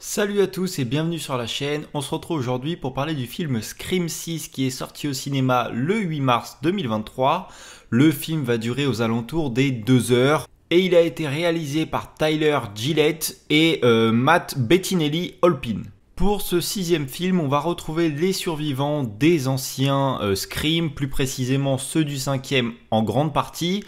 Salut à tous et bienvenue sur la chaîne. On se retrouve aujourd'hui pour parler du film Scream 6 qui est sorti au cinéma le 8 mars 2023. Le film va durer aux alentours des 2 heures et il a été réalisé par Tyler Gillett et Matt Bettinelli-Olpin. Pour ce sixième film, on va retrouver les survivants des anciens Scream, plus précisément ceux du cinquième en grande partie,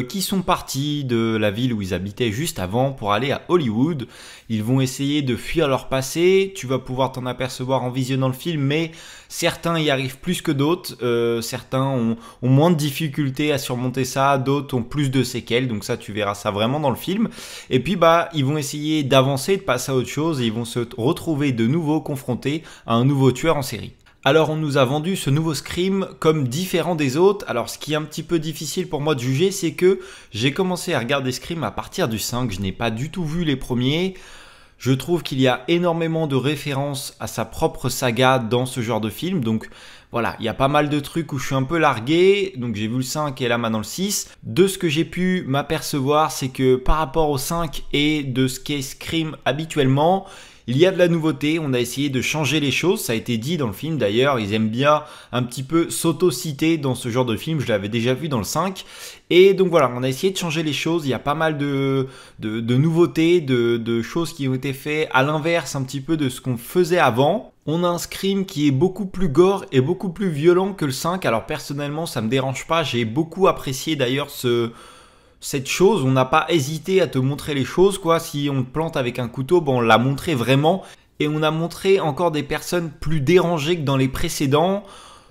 qui sont partis de la ville où ils habitaient juste avant pour aller à Hollywood. Ils vont essayer de fuir leur passé, tu vas pouvoir t'en apercevoir en visionnant le film, mais certains y arrivent plus que d'autres, certains ont moins de difficultés à surmonter ça, d'autres ont plus de séquelles, donc ça tu verras ça vraiment dans le film. Et puis ils vont essayer d'avancer, de passer à autre chose, et ils vont se retrouver de nouveau confrontés à un nouveau tueur en série. Alors on nous a vendu ce nouveau Scream comme différent des autres. Alors ce qui est un petit peu difficile pour moi de juger, c'est que j'ai commencé à regarder Scream à partir du 5, je n'ai pas du tout vu les premiers. Je trouve qu'il y a énormément de références à sa propre saga dans ce genre de film, donc voilà, il y a pas mal de trucs où je suis un peu largué, donc j'ai vu le 5 et là maintenant le 6. De ce que j'ai pu m'apercevoir, c'est que par rapport au 5 et de ce qu'est Scream habituellement, il y a de la nouveauté, on a essayé de changer les choses, ça a été dit dans le film d'ailleurs, ils aiment bien un petit peu s'auto-citer dans ce genre de film, je l'avais déjà vu dans le 5. Et donc voilà, on a essayé de changer les choses, il y a pas mal de nouveautés, de choses qui ont été faites à l'inverse un petit peu de ce qu'on faisait avant. On a un Scream qui est beaucoup plus gore et beaucoup plus violent que le 5, alors personnellement ça me dérange pas, j'ai beaucoup apprécié d'ailleurs cette chose, on n'a pas hésité à te montrer les choses, quoi. Si on te plante avec un couteau, on l'a montré vraiment. Et on a montré encore des personnes plus dérangées que dans les précédents.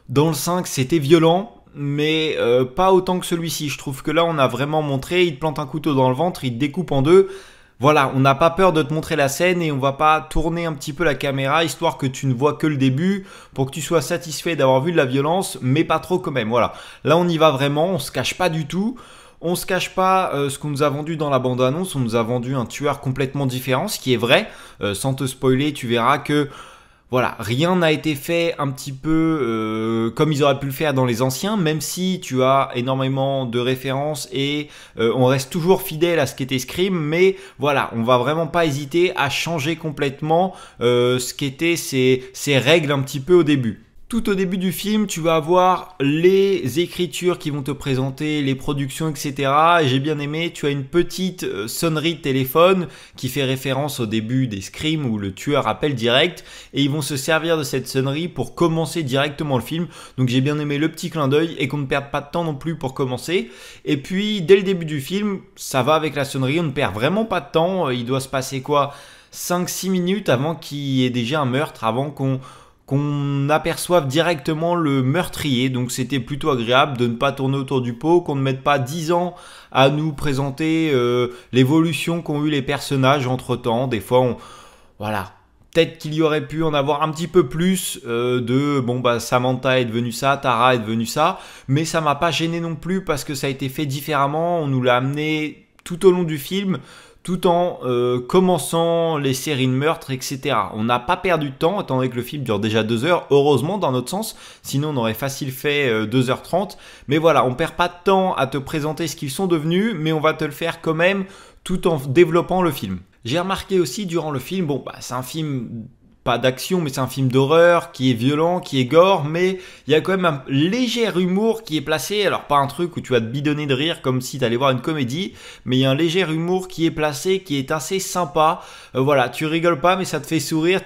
Dans le 5, c'était violent, mais pas autant que celui-ci. Je trouve que là, on a vraiment montré, il te plante un couteau dans le ventre, il te découpe en deux. Voilà, on n'a pas peur de te montrer la scène et on va pas tourner un petit peu la caméra, histoire que tu ne vois que le début, pour que tu sois satisfait d'avoir vu de la violence, mais pas trop quand même. Voilà, là on y va vraiment, on se cache pas du tout. On se cache pas ce qu'on nous a vendu dans la bande-annonce, on nous a vendu un tueur complètement différent, ce qui est vrai. Sans te spoiler, tu verras que voilà, rien n'a été fait un petit peu comme ils auraient pu le faire dans les anciens, même si tu as énormément de références et on reste toujours fidèle à ce qu'était Scream, mais voilà, on va vraiment pas hésiter à changer complètement ce qu'étaient ces règles un petit peu au début. Tout au début du film, tu vas avoir les écritures qui vont te présenter, les productions, etc. Et j'ai bien aimé, tu as une petite sonnerie de téléphone qui fait référence au début des Scream où le tueur appelle direct. Et ils vont se servir de cette sonnerie pour commencer directement le film. Donc j'ai bien aimé le petit clin d'œil et qu'on ne perde pas de temps non plus pour commencer. Et puis dès le début du film, ça va avec la sonnerie, on ne perd vraiment pas de temps. Il doit se passer quoi, 5-6 minutes avant qu'il y ait déjà un meurtre, avant qu'on aperçoive directement le meurtrier. Donc c'était plutôt agréable de ne pas tourner autour du pot, qu'on ne mette pas 10 ans à nous présenter l'évolution qu'ont eu les personnages entre temps. Des fois, voilà. Peut-être qu'il y aurait pu en avoir un petit peu plus Samantha est devenue ça, Tara est devenue ça, mais ça m'a pas gêné non plus parce que ça a été fait différemment, on nous l'a amené tout au long du film, tout en commençant les séries de meurtres, etc. On n'a pas perdu de temps, étant donné que le film dure déjà 2 heures, heureusement dans notre sens, sinon on aurait facile fait 2h30. Mais voilà, on perd pas de temps à te présenter ce qu'ils sont devenus, mais on va te le faire quand même tout en développant le film. J'ai remarqué aussi durant le film, c'est un film pas d'action, mais c'est un film d'horreur qui est violent, qui est gore, mais il y a quand même un léger humour qui est placé. Alors pas un truc où tu vas te bidonner de rire comme si t'allais voir une comédie, mais il y a un léger humour qui est placé, qui est assez sympa. Voilà, tu rigoles pas, mais ça te fait sourire.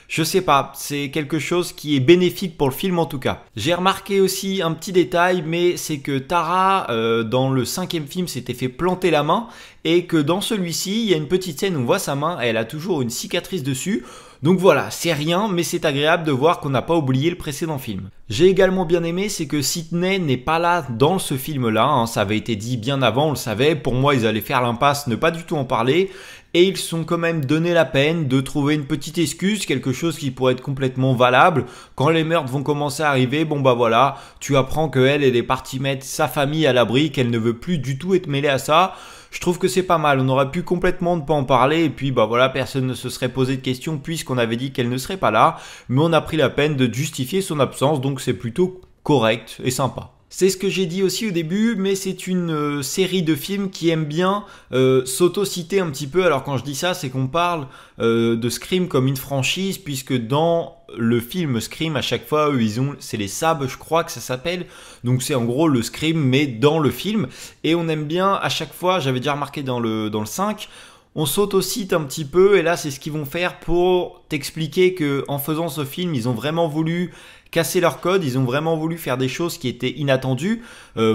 Je sais pas, c'est quelque chose qui est bénéfique pour le film en tout cas. J'ai remarqué aussi un petit détail, mais c'est que Tara, dans le 5e film, s'était fait planter la main, et que dans celui-ci, il y a une petite scène où on voit sa main, et elle a toujours une cicatrice dessus. Donc voilà, c'est rien, mais c'est agréable de voir qu'on n'a pas oublié le précédent film. J'ai également bien aimé, c'est que Sidney n'est pas là dans ce film-là, hein, ça avait été dit bien avant, on le savait, pour moi ils allaient faire l'impasse, ne pas du tout en parler, et ils sont quand même donné la peine de trouver une petite excuse, quelque chose qui pourrait être complètement valable. Quand les meurtres vont commencer à arriver, voilà, tu apprends qu'elle est partie mettre sa famille à l'abri, qu'elle ne veut plus du tout être mêlée à ça. Je trouve que c'est pas mal, on aurait pu complètement ne pas en parler et puis voilà, personne ne se serait posé de questions puisqu'on avait dit qu'elle ne serait pas là, mais on a pris la peine de justifier son absence, donc c'est plutôt correct et sympa. C'est ce que j'ai dit aussi au début, mais c'est une série de films qui aime bien s'auto-citer un petit peu. Alors quand je dis ça, c'est qu'on parle de Scream comme une franchise, puisque dans le film Scream, à chaque fois, eux, c'est les SAB, je crois que ça s'appelle. Donc c'est en gros le Scream, mais dans le film. Et on aime bien, à chaque fois, j'avais déjà remarqué dans le 5, on s'auto-cite un petit peu, et là c'est ce qu'ils vont faire pour t'expliquer que en faisant ce film, ils ont vraiment voulu casser leur code, ils ont vraiment voulu faire des choses qui étaient inattendues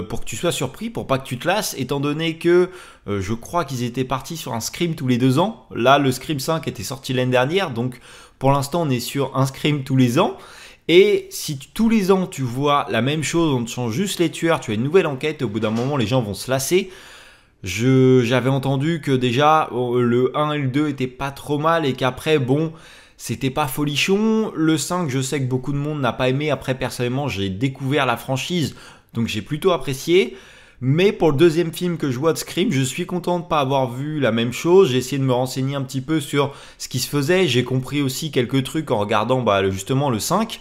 pour que tu sois surpris, pour pas que tu te lasses, étant donné que je crois qu'ils étaient partis sur un Scream tous les 2 ans. Là, le Scream 5 était sorti l'année dernière, donc pour l'instant on est sur un Scream tous les ans. Et si tous les ans tu vois la même chose, on te change juste les tueurs, tu as une nouvelle enquête, et au bout d'un moment les gens vont se lasser. J'avais entendu que déjà le 1 et le 2 étaient pas trop mal et qu'après, bon, c'était pas folichon. Le 5, je sais que beaucoup de monde n'a pas aimé. Après, personnellement, j'ai découvert la franchise, donc j'ai plutôt apprécié. Mais pour le deuxième film que je vois de Scream, je suis content de ne pas avoir vu la même chose. J'ai essayé de me renseigner un petit peu sur ce qui se faisait. J'ai compris aussi quelques trucs en regardant justement le 5.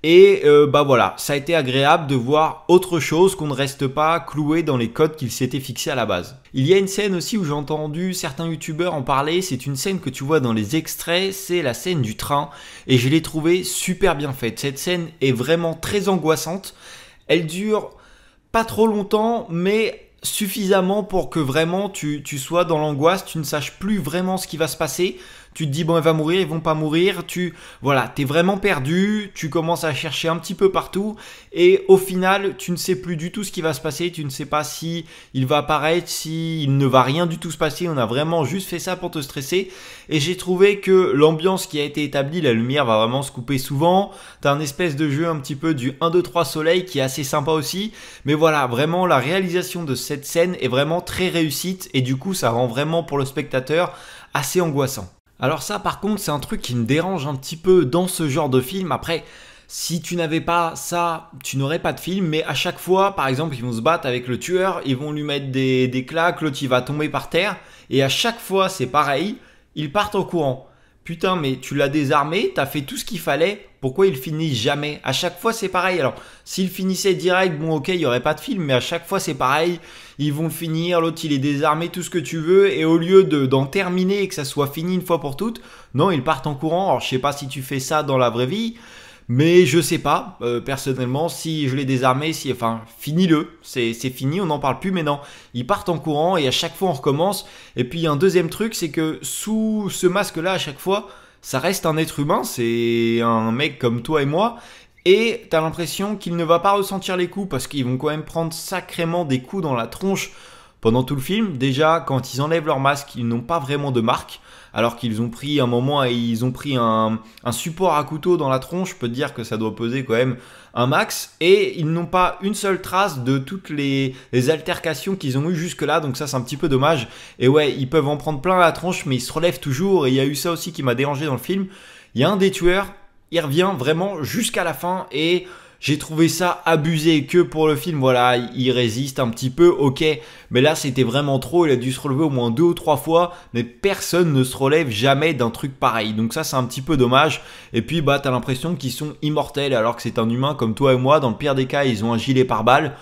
Et voilà, ça a été agréable de voir autre chose, qu'on ne reste pas cloué dans les codes qu'il s'était fixés à la base. Il y a une scène aussi où j'ai entendu certains youtubeurs en parler, c'est une scène que tu vois dans les extraits, c'est la scène du train, et je l'ai trouvée super bien faite. Cette scène est vraiment très angoissante, elle dure pas trop longtemps, mais suffisamment pour que vraiment tu sois dans l'angoisse, tu ne saches plus vraiment ce qui va se passer. Tu te dis bon, elle va mourir, ils vont pas mourir, t'es vraiment perdu, tu commences à chercher un petit peu partout et au final, tu ne sais plus du tout ce qui va se passer, tu ne sais pas si il va apparaître, si il ne va rien du tout se passer, on a vraiment juste fait ça pour te stresser et j'ai trouvé que l'ambiance qui a été établie, la lumière va vraiment se couper souvent, t'as un espèce de jeu un petit peu du 1, 2, 3 soleil qui est assez sympa aussi, mais voilà, vraiment la réalisation de cette scène est vraiment très réussite et du coup ça rend vraiment pour le spectateur assez angoissant. Alors ça par contre c'est un truc qui me dérange un petit peu dans ce genre de film. Après si tu n'avais pas ça tu n'aurais pas de film, mais à chaque fois par exemple ils vont se battre avec le tueur, ils vont lui mettre des claques, l'autre il va tomber par terre et à chaque fois c'est pareil, ils partent en courant. Putain mais tu l'as désarmé, t'as fait tout ce qu'il fallait, pourquoi il finit jamais? À chaque fois c'est pareil. Alors s'il finissait direct, bon ok il n'y aurait pas de film, mais à chaque fois c'est pareil. Ils vont le finir, l'autre il est désarmé, tout ce que tu veux, et au lieu d'en terminer et que ça soit fini une fois pour toutes, non ils partent en courant. Alors je sais pas si tu fais ça dans la vraie vie, mais je sais pas, personnellement, si je l'ai désarmé, finis-le, c'est fini, on n'en parle plus, mais non, ils partent en courant et à chaque fois on recommence. Et puis un deuxième truc, c'est que sous ce masque-là, à chaque fois, ça reste un être humain, c'est un mec comme toi et moi, et t'as l'impression qu'il ne va pas ressentir les coups parce qu'ils vont quand même prendre sacrément des coups dans la tronche pendant tout le film. Déjà, quand ils enlèvent leur masque, ils n'ont pas vraiment de marque. Alors qu'ils ont pris un moment et ils ont pris un support à couteau dans la tronche, je peux te dire que ça doit peser quand même un max. Et ils n'ont pas une seule trace de toutes les altercations qu'ils ont eues jusque-là, donc ça c'est un petit peu dommage. Et ouais, ils peuvent en prendre plein la tronche, mais ils se relèvent toujours. Et il y a eu ça aussi qui m'a dérangé dans le film. Il y a un des tueurs, il revient vraiment jusqu'à la fin et j'ai trouvé ça abusé. Que pour le film, voilà, il résiste un petit peu, ok, mais là c'était vraiment trop, il a dû se relever au moins 2 ou 3 fois, mais personne ne se relève jamais d'un truc pareil, donc ça c'est un petit peu dommage. Et puis t'as l'impression qu'ils sont immortels alors que c'est un humain comme toi et moi. Dans le pire des cas, ils ont un gilet pare-balles,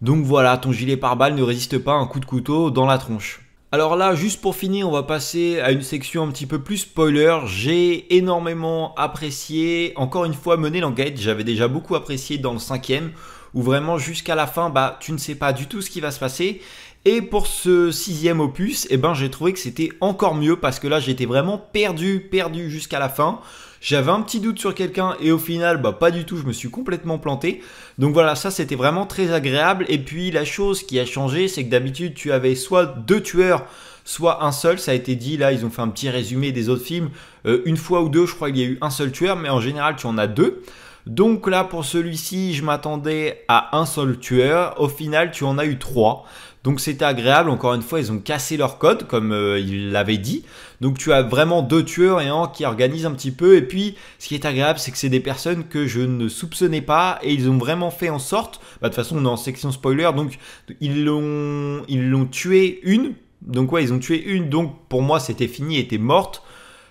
donc voilà, ton gilet pare-balles ne résiste pas à un coup de couteau dans la tronche. Alors là, juste pour finir, on va passer à une section un petit peu plus spoiler. J'ai énormément apprécié, encore une fois, mener l'enquête. J'avais déjà beaucoup apprécié dans le 5e, où vraiment jusqu'à la fin, tu ne sais pas du tout ce qui va se passer. Et pour ce 6e opus, j'ai trouvé que c'était encore mieux parce que là, j'étais vraiment perdu jusqu'à la fin. J'avais un petit doute sur quelqu'un et au final, pas du tout, je me suis complètement planté. Donc voilà, ça c'était vraiment très agréable. Et puis la chose qui a changé, c'est que d'habitude tu avais soit 2 tueurs, soit un seul. Ça a été dit, là ils ont fait un petit résumé des autres films. Une fois ou deux, je crois qu'il y a eu un seul tueur, mais en général tu en as 2. Donc là pour celui-ci, je m'attendais à un seul tueur. Au final, tu en as eu 3. Donc c'était agréable, encore une fois ils ont cassé leur code comme ils l'avaient dit. Donc tu as vraiment 2 tueurs et un qui organise un petit peu. Et puis ce qui est agréable c'est que c'est des personnes que je ne soupçonnais pas. Et ils ont vraiment fait en sorte, de toute façon on est en section spoiler, donc ils l'ont tué une. Donc ouais ils ont tué une, donc pour moi c'était fini, elle était morte.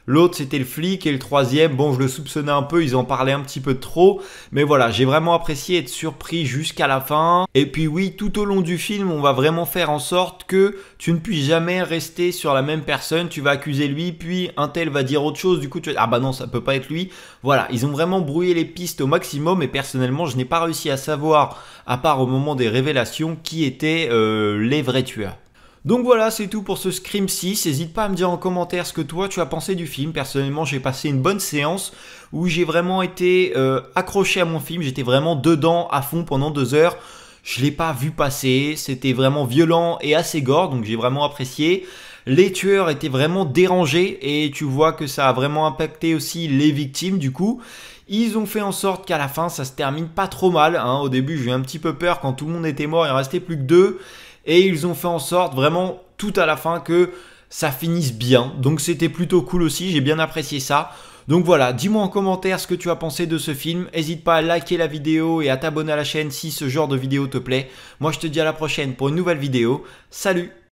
L'autre c'était le flic et le troisième, bon je le soupçonnais un peu, ils en parlaient un petit peu trop. Mais voilà, j'ai vraiment apprécié être surpris jusqu'à la fin. Et puis oui, tout au long du film, on va vraiment faire en sorte que tu ne puisses jamais rester sur la même personne. Tu vas accuser lui, puis un tel va dire autre chose. Du coup, tu vas dire, ah bah non, ça peut pas être lui. Voilà, ils ont vraiment brouillé les pistes au maximum. Et personnellement, je n'ai pas réussi à savoir, à part au moment des révélations, qui étaient les vrais tueurs. Donc voilà, c'est tout pour ce Scream 6. N'hésite pas à me dire en commentaire ce que toi tu as pensé du film. Personnellement, j'ai passé une bonne séance où j'ai vraiment été accroché à mon film. J'étais vraiment dedans à fond pendant 2 heures. Je l'ai pas vu passer. C'était vraiment violent et assez gore, donc j'ai vraiment apprécié. Les tueurs étaient vraiment dérangés et tu vois que ça a vraiment impacté aussi les victimes du coup. Ils ont fait en sorte qu'à la fin ça se termine pas trop mal. Au début j'ai eu un petit peu peur quand tout le monde était mort, il en restait plus que 2. Et ils ont fait en sorte vraiment tout à la fin que ça finisse bien. Donc c'était plutôt cool aussi, j'ai bien apprécié ça. Donc voilà, dis-moi en commentaire ce que tu as pensé de ce film. N'hésite pas à liker la vidéo et à t'abonner à la chaîne si ce genre de vidéo te plaît. Moi je te dis à la prochaine pour une nouvelle vidéo. Salut!